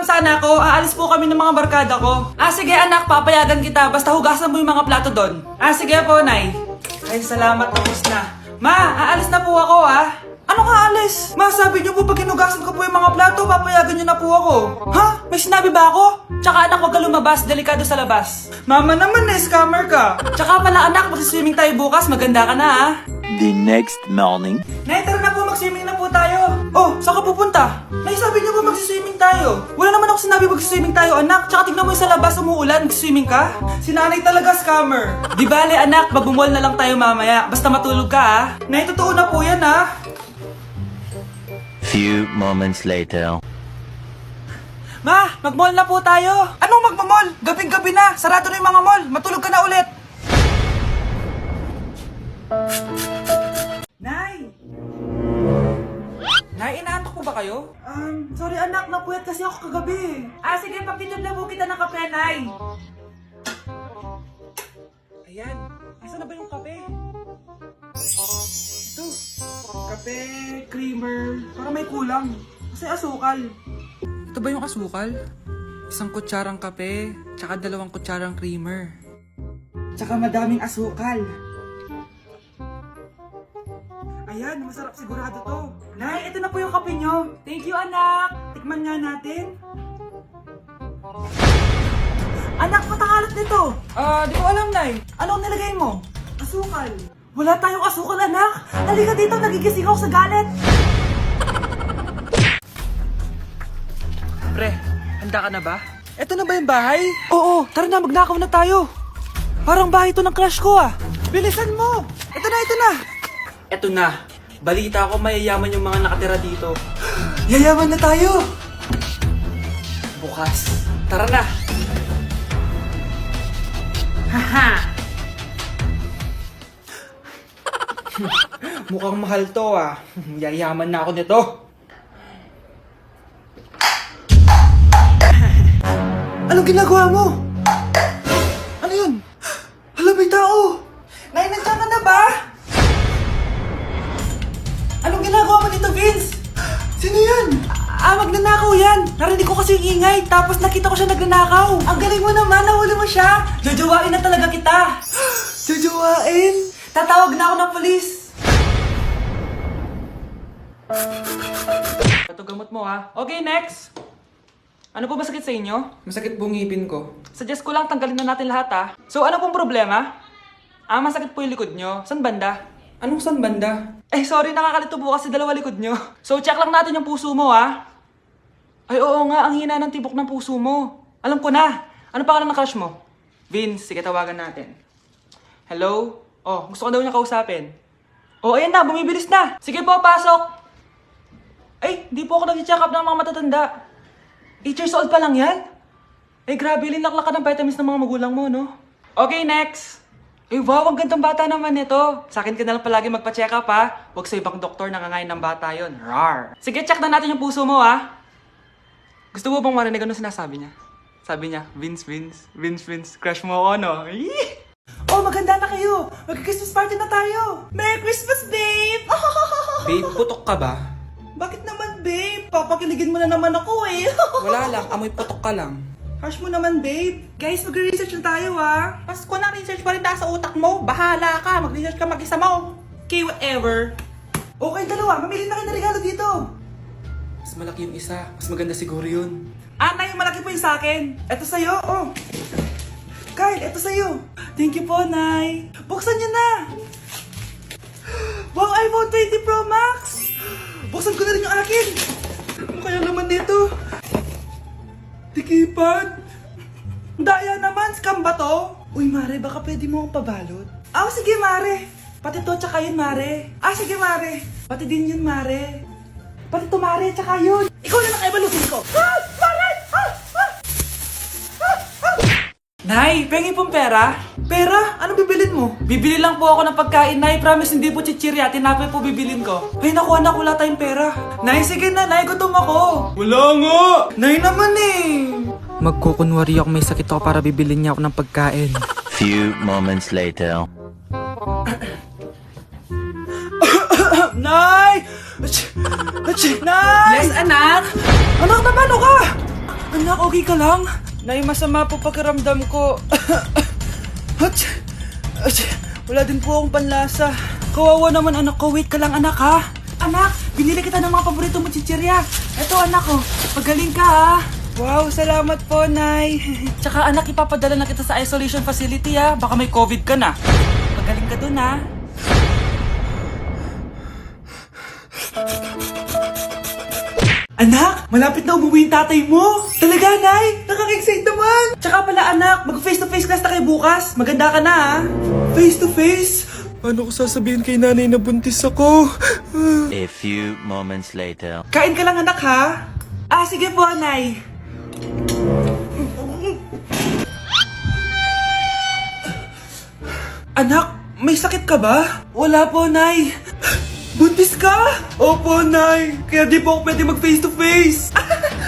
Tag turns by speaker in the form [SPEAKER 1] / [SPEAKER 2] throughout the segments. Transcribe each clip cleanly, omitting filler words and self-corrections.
[SPEAKER 1] sana ako. Aalis po kami ng mga barkada ko. Sige anak, papayagan kita. Basta hugasan mo yung mga plato doon. Sige po, Nay. Ay, salamat, tapos na. Ma, aalis na po ako, Ano nga alis? Ma, sabi niyo po pag hinugasan ko po yung mga plato, papayagan niyo na po ako. Ha? May sinabi ba ako? Tsaka anak, huwag ka lumabas. Delikado sa labas. Mama naman, scammer ka. Tsaka pala anak, magsiswimming tayo bukas. Maganda ka na,
[SPEAKER 2] The next morning.
[SPEAKER 1] Nay, tara na po, mag-swimming na po tayo. Oh, saan ka pupunta? Nay, sabi niyo ba mag-swimming tayo? Wala naman ako sinabi mag-swimming tayo, anak. Tsaka tignan mo yung sa labas, umuulan, mag-swimming ka? Si nanay talaga scammer. Di bale, anak, mag-mall na lang tayo mamaya. Basta matulog ka, Nay, totoo na po yan,
[SPEAKER 2] Few moments later.
[SPEAKER 1] Ma, mag-mall na po tayo. Anong mag-mall? Gabing-gabi na. Sarado na yung mga mall. Matulog ka na ulit. Nay! Nay, inaantok po ba kayo? Sorry anak, napuyat kasi ako kagabi. Sige, pagtitib na po kita ng kape, Nay. Ayan, asa na ba yung kape? Ito, kape, creamer, para may kulang. Kasi asukal. Ito ba yung asukal? Isang kutsarang kape, tsaka 2 kutsarang creamer. Tsaka madaming asukal. Ayan, masarap sigurado to. Nay, ito na po yung kape nyo. Thank you, anak. Tikman nga natin. Anak, patakalat nito. Di ko alam, Nay. Anong nilagay mo? Asukal. Wala tayong asukal, anak. Halika dito, nagigising ako sa galit. Pre, handa ka na ba? Ito na ba yung bahay? Oo, tara na, magnakaw na tayo. Parang bahay to ng crush ko, Bilisan mo. Ito na. Eto na, balita ko mayayaman yung mga nakatira dito. Yayaman na tayo! Bukas. Tara na! Haha! Mukhang mahal to, Yayaman na ako nito. Anong ginagawa mo? Ano yun? Hala, may tao! Nay, nandiyan ka na ba? Anong ginagawa mo dito, Vince? Sino yan? Magnanakaw yan. Narinig ko kasi yung ingay, tapos nakita ko siya nagnanakaw. Ang galing mo naman, nahuli mo siya. Jojowain na talaga kita. Jojowain? Tatawag na ako ng polis. Ito gamot mo, Okay, next. Ano po ba sakit sa inyo? Masakit po ngipin ko. Suggest ko lang tanggalin na natin lahat, So, ano pong problema? Masakit po yung likod nyo. San banda? Anong san banda? Sorry, nakakalito po kasi 2 likod nyo. So, check lang natin yung puso mo, Ay, oo nga, ang hina ng tibok ng puso mo. Alam ko na. Ano pangalan ng crush mo? Vince, sige, tawagan natin. Hello? Gusto ko daw niya kausapin. Ayan na, bumibilis na. Sige po, pasok. Di po ako nag-check up ng mga matatanda. 8 years old pa lang yan? Grabe, linaklak ka ng vitamins ng mga magulang mo, no? Okay, next. Wow, ang gandang bata naman ito. Sa akin ka na lang palagi magpa-check up, Huwag sa ibang doktor nangangain ng bata yon. Rar. Sige, check na natin yung puso mo, Gusto mo bang marinig ano sinasabi niya? Sabi niya, Vince, crush mo ako, no? Maganda na kayo. Mag-Christmas party na tayo. Merry Christmas, babe! Babe, putok ka ba? Bakit naman, babe? Papakiligin mo na naman ako, Wala lang, amoy putok ka lang. Harsh mo naman, babe. Guys, mag-research na tayo, Pasko na, research pa rin nasa utak mo. Bahala ka. Mag-research ka mag-isa mo. Okay, whatever. Okay, dalawa. Mamili na kayo ng regalo dito. Mas malaki yung isa. Mas maganda siguro yun. Nay, malaki po yung sa akin. Ito sa'yo, Kyle, ito sa'yo. Thank you po, Nay. Buksan niyo na. Wow, iPhone 20 Pro Max. Buksan ko na rin yung akin. Ano kaya naman dito? Tikipad? Daya naman, scam ba to? Uy, Mare, baka pwede mo akong pabalot. Sige, Mare. Pati to, tsaka yun, Mare. Sige, Mare. Pati din yun, Mare. Pati to, Mare, tsaka yun. Ikaw na lang ay balutin ko. Mare! Nay, pengi pong pera? Pera? Anong bibilin mo? Bibili lang po ako ng pagkain, Nay. Promise, hindi po chichirya. Tinapay po bibilin ko. Ay, naku anak, wala tayong pera. Nay, sige na, Nay. Gutom ako. Wala nga. Nay naman Magkukunwari ako may sakit ako para bibilin niya ako ng pagkain.
[SPEAKER 2] Few moments later.
[SPEAKER 1] Nay! Nay!
[SPEAKER 3] Yes, anak?
[SPEAKER 1] Anak naman, ka? Anak, okay ka lang? Nay, masama po pakiramdam ko. Hach! Ach! Wala din po akong panlasa. Kawawa naman anak ko. Wait ka lang anak ha. Anak, binili kita ng mga paborito mo chichirya. Eto anak ko, pagaling ka ha. Wow, salamat po, Nay. Tsaka anak, ipapadala na kita sa isolation facility ha. Baka may COVID ka na. Pagaling ka dun ha. Anak, malapit na umuwi yung tatay mo. Talaga, Nay? Nakaka-excite naman. Tsaka pala, anak, mag-face-to-face class na kayo bukas. Maganda ka na, ha? Face-to-face? Paano ko sasabihin kay nanay na buntis ako?
[SPEAKER 2] A few moments later.
[SPEAKER 1] Kain ka lang, anak, ha? Ah, sige po, Nay. Anak, may sakit ka ba? Wala po, Nay. Buntis ka? Opo, Nay. Kaya di po ako pwede mag-face to face.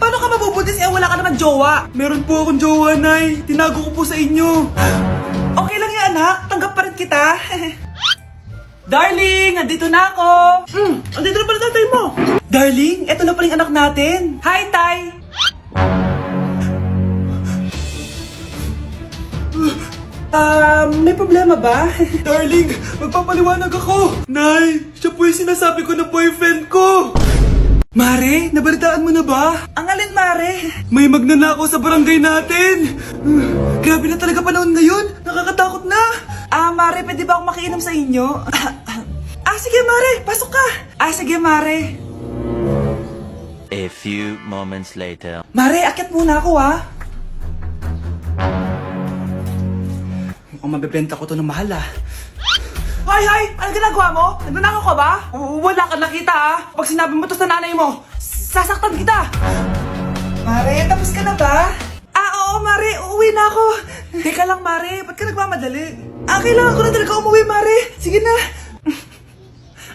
[SPEAKER 1] Paano ka mabubuntis? Eh, wala ka naman jowa. Meron po akong jowa, Nay. Tinago ko po sa inyo. Okay lang yan, anak. Tanggap pa rin kita. Darling, nandito na ako. Andito na pala tatay mo. Darling, eto na pala yung anak natin. Hi, Tay. May problema ba? Darling, magpapaliwanag ako. Nay, siya po yung sinasabi ko na boyfriend ko. Mare, nabalitaan mo na ba? Ang alin, Mare? May magnanakaw sa barangay natin. Grabe na talaga panahon ngayon. Nakakatakot na. Mare, pwede ba akong makiinom sa inyo? Sige, Mare. Pasok ka. Sige, Mare.
[SPEAKER 2] A few moments later.
[SPEAKER 1] Mare, akyat muna ako, ha? Mukhang mabibenta ko to ng mahal, ah. Hay! Ano ginagawa mo? Nagnanakaw ka ba? Wala ka nakita, ah. Pag sinabi mo to sa nanay mo, sasaktan kita. Mare, tapos ka na ba? Oo, Mare. Uuwi na ako. Teka lang, Mare. Ba't ka nagmamadali? Kailangan ko na talaga umuwi, Mare. Sige na.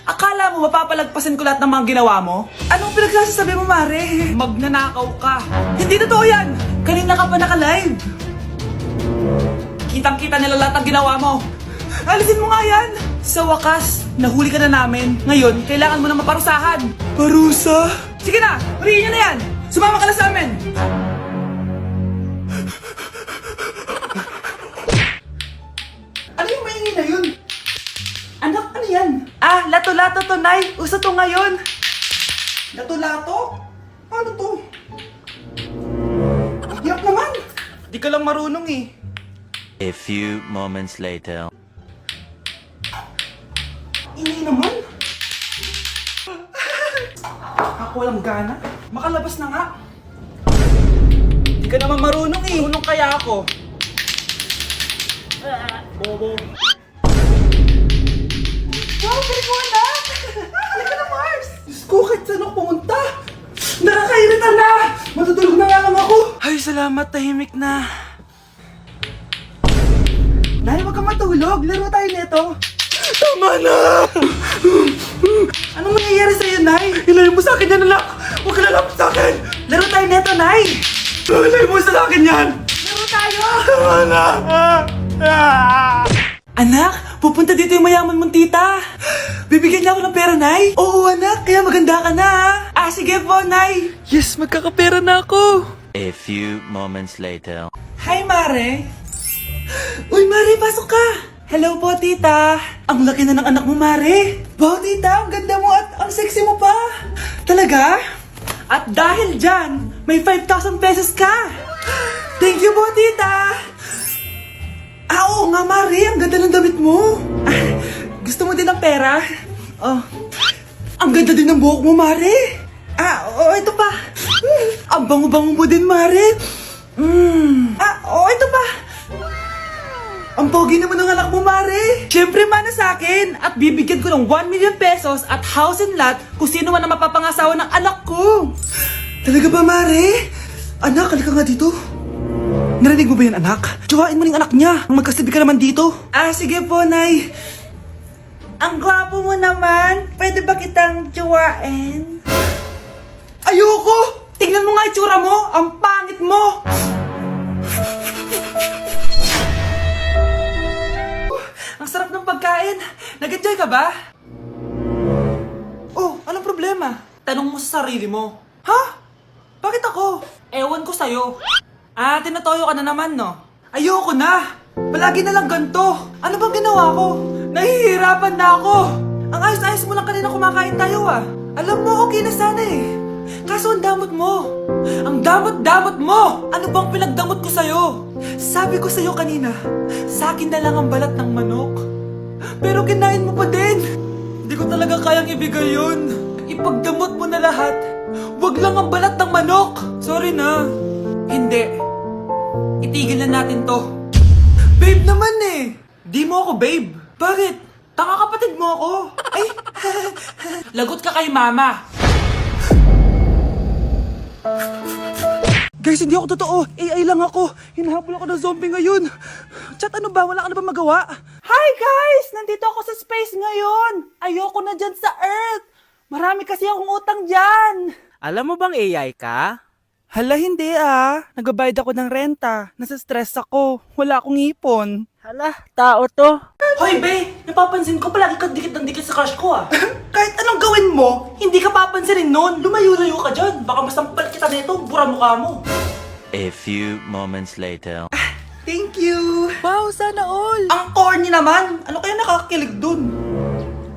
[SPEAKER 1] Akala mo mapapalagpasin ko lahat ng mga ginawa mo? Anong pinagsasasabi mo, Mare? Magnanakaw ka. Hindi totoo yan. Kanina ka pa naka-live. Kitang-kita nila lahat ng ginawa mo. Alisin mo nga yan! Sa wakas, nahuli ka na namin. Ngayon, kailangan mo na maparusahan. Parusa? Sige na! Huliin niyo na yan! Sumama ka na sa amin! Ano yung maingay na yun? Anak, ano yan? Lato-lato to, Nay. Uso to ngayon. Lato-lato? Ano to? Hirap naman. Di ka lang marunong eh.
[SPEAKER 2] A few moments later.
[SPEAKER 1] Ini naman. Ako walang gana. Makalabas na nga. Di ka naman marunong eh. Marunong kaya ako. Bobo. Wow, galing mo anak! Halika na, Mars! Diyos ko, kahit saan ako pumunta. Nakakairita na! Matutulog na nga lang ako. Ay, salamat. Tahimik na. Nay, wag kang matulog. Laro tayo nito. Tama na! Anong nangyayari sa'yo, Nay? Ilayo mo sa akin yan, anak! Huwag ka lalapit sa akin! Laro tayo neto, Nay! Ilayo mo sa akin yan! Laro tayo! Tama na! Anak, pupunta dito yung mayaman mong tita. Bibigyan niya ako ng pera, Nay? Oo, anak. Kaya maganda ka na, ha? Sige po, Nay. Yes, magkakapera na ako.
[SPEAKER 2] A few moments later.
[SPEAKER 1] Hi, Mare. Uy, Mare, pasok ka. Hello po, tita. Ang laki na ng anak mo, Mare. Wow, tita, ang ganda mo at ang sexy mo pa. Talaga? At dahil dyan, may 5,000 pesos ka. Thank you po, tita. Oo nga, Mare. Ang ganda ng damit mo. Gusto mo din ng pera? Ang ganda din ng buhok mo, Mare. Ito pa. Ang bango-bango mo din, Mare. Ito pa. Ang pogi naman ng anak mo, Mare. Siyempre, mana sa akin. At bibigyan ko ng 1 million pesos at house and lot kung sino man ang mapapangasawa ng anak ko. Talaga ba, Mare? Anak, halika nga dito. Narinig mo ba yan, anak? Tsuwain mo ng anak niya. Magkasibi ka naman dito. Sige po, Nay. Ang gwapo mo naman. Pwede ba kitang tsuwain? Ayoko! Tingnan mo nga itsura mo. Ang pangit mo. Ang sarap ng pagkain. Nag-enjoy ka ba? Anong problema? Tanong mo sa sarili mo. Ha? Bakit ako? Ewan ko sa'yo. Tinatoyo ka na naman, no? Ayoko na! Palagi na lang ganito. Ano bang ginawa ko? Nahihirapan na ako. Ang ayos-ayos mo lang kanina kumakain tayo, ah. Alam mo, okay na sana eh. Kaso ang damot mo. Ang damot-damot mo! Ano bang pinagdamot ko sa'yo? Sabi ko sa'yo kanina, sa akin na lang ang balat ng manok. Pero kinain mo pa din. Hindi ko talaga kayang ibigay yun. Ipagdamot mo na lahat. Wag lang ang balat ng manok. Sorry na. Hindi. Itigil na natin to. Babe naman eh. Di mo ako babe. Bakit? Tanga kapatid mo ako. Ay, lagot ka kay mama. Guys, hindi ako totoo. AI lang ako. Hinahabol ako ng zombie ngayon. Chat, ano ba? Wala ka na ba magawa? Hi guys! Nandito ako sa space ngayon. Ayoko na dyan sa Earth. Marami kasi akong utang dyan.
[SPEAKER 3] Alam mo bang AI ka?
[SPEAKER 1] Hala, hindi ah. Nagbabayad ako ng renta. Nasa stress ako. Wala akong ipon.
[SPEAKER 3] Hala, tao to.
[SPEAKER 1] Hoy, be! Napapansin ko palagi ka dikit ng dikit sa crush ko ah. Kahit anong gawin mo, hindi ka papansinin nun. Lumayo-layo ka dyan. Baka masampal kita nito, bura mukha mo.
[SPEAKER 2] A few moments later.
[SPEAKER 1] Thank you!
[SPEAKER 3] Wow, sana all.
[SPEAKER 1] Ang corny naman! Ano kaya nakakakilig dun?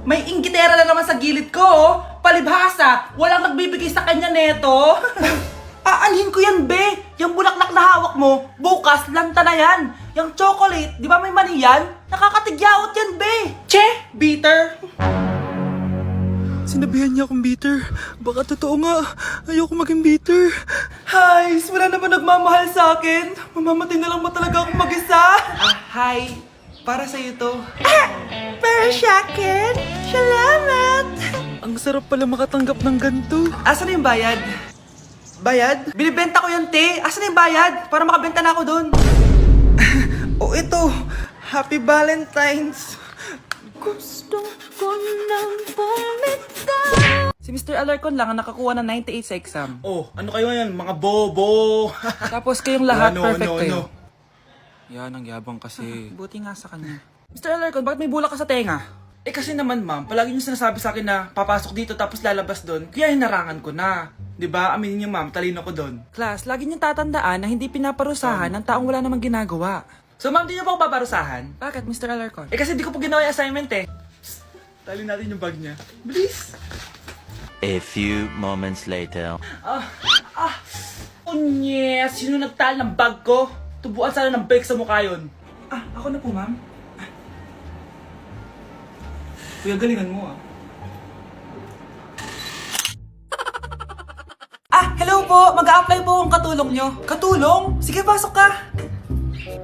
[SPEAKER 1] May inggitera na naman sa gilid ko, oh. Palibhasa, walang nagbibigay sa kanya neto. Aanhin ko yan, be! Yung bulaklak na hawak mo, bukas, lanta na yan. Yung chocolate, di ba may mani yan? Nakakatigyawat yan, be! Che! Bitter! Sinabihan niya akong bitter. Baka totoo nga. Ayoko maging bitter. Hi! Wala naman nagmamahal sa akin. Mamamatay na lang ba talaga akong mag-isa? Hi! Para sa'yo to. Para sa akin? Salamat! Ang sarap pala makatanggap ng ganito. Asan na yung bayad? Bayad? Binibenta ko yung te. Asan na yung bayad? Para makabenta na ako doon. Ito. Happy Valentine's. Gusto ko nang bumitaw. Si Mr. Alarcon lang ang nakakuha ng 98 sa exam.
[SPEAKER 4] Oh, ano kayo yan? Mga bobo!
[SPEAKER 1] Tapos kayong lahat
[SPEAKER 4] Ano,
[SPEAKER 1] perfect
[SPEAKER 4] ano,
[SPEAKER 1] kayo.
[SPEAKER 4] Yan, ang yabang kasi.
[SPEAKER 1] Buti nga sa kanya. Mr. Alarcon, bakit may bulak ka sa tenga?
[SPEAKER 4] Kasi naman ma'am, palagi niyo sinasabi sa akin na papasok dito tapos lalabas doon, kaya hinarangan ko na. 'Di ba? Aminin niyo ma'am, talino ko doon.
[SPEAKER 1] Class, lagi niyong tatandaan na hindi pinaparusahan ng taong wala namang ginagawa.
[SPEAKER 4] So ma'am, di niyo ba ako paparusahan?
[SPEAKER 1] Bakit, Mr. Alarcon?
[SPEAKER 4] Kasi di ko po ginawa yung assignment eh. Psst, tali natin yung bag niya. Bilis!
[SPEAKER 2] A few moments later.
[SPEAKER 4] Unyes! Sino nagtal ng bag ko? Tubuan sana ng bag sa mukha yun.
[SPEAKER 1] Ako na po, ma'am.
[SPEAKER 4] Kuya, galingan mo ah.
[SPEAKER 1] Hello po! Mag-a-apply po akong katulong nyo. Katulong? Sige, pasok ka.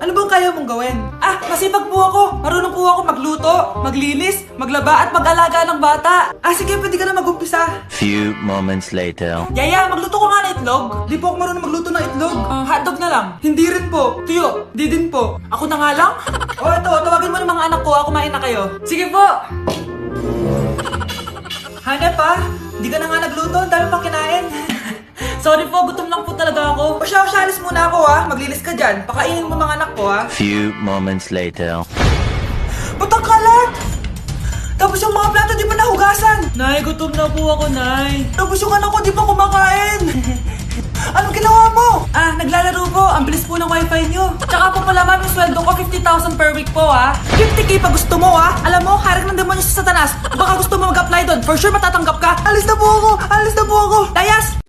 [SPEAKER 1] Ano bang kaya mong gawin? Masipag po ako. Marunong po ako magluto, maglinis, maglaba at mag-alaga ng bata. Sige, pwede ka na mag-umpisa.
[SPEAKER 2] Few moments later.
[SPEAKER 1] Yaya, magluto ko nga ng itlog. Di po ako marunong magluto ng itlog. Hotdog na lang. Hindi rin po. Tuyo, di din po. Ako na nga lang? Ito, tawagin mo ng mga anak ko. Kumain na kayo. Sige po. Hanep di ka na nga nagluto. Ang dami pang kinain. Sorry po, gutom lang po talaga ako. Alis muna ako Maglilis ka dyan. Pakainin mo mga anak ko
[SPEAKER 2] Few moments later.
[SPEAKER 1] Ba't ang kalat? Tapos yung mga plato di pa nahugasan. Nay, gutom na po ako, Nay. Tapos yung anak ko di pa kumakain. Anong ginawa mo? Naglalaro po. Ang bilis po ng wifi nyo. Tsaka po pala ma'am, yung sweldo ko 50,000 per week po 50k pa gusto mo Alam mo, harap ng demonyo sa Satanas. Baka gusto mo mag-apply doon. For sure matatanggap ka. Alis na po ako. Alis na po ako. Layas!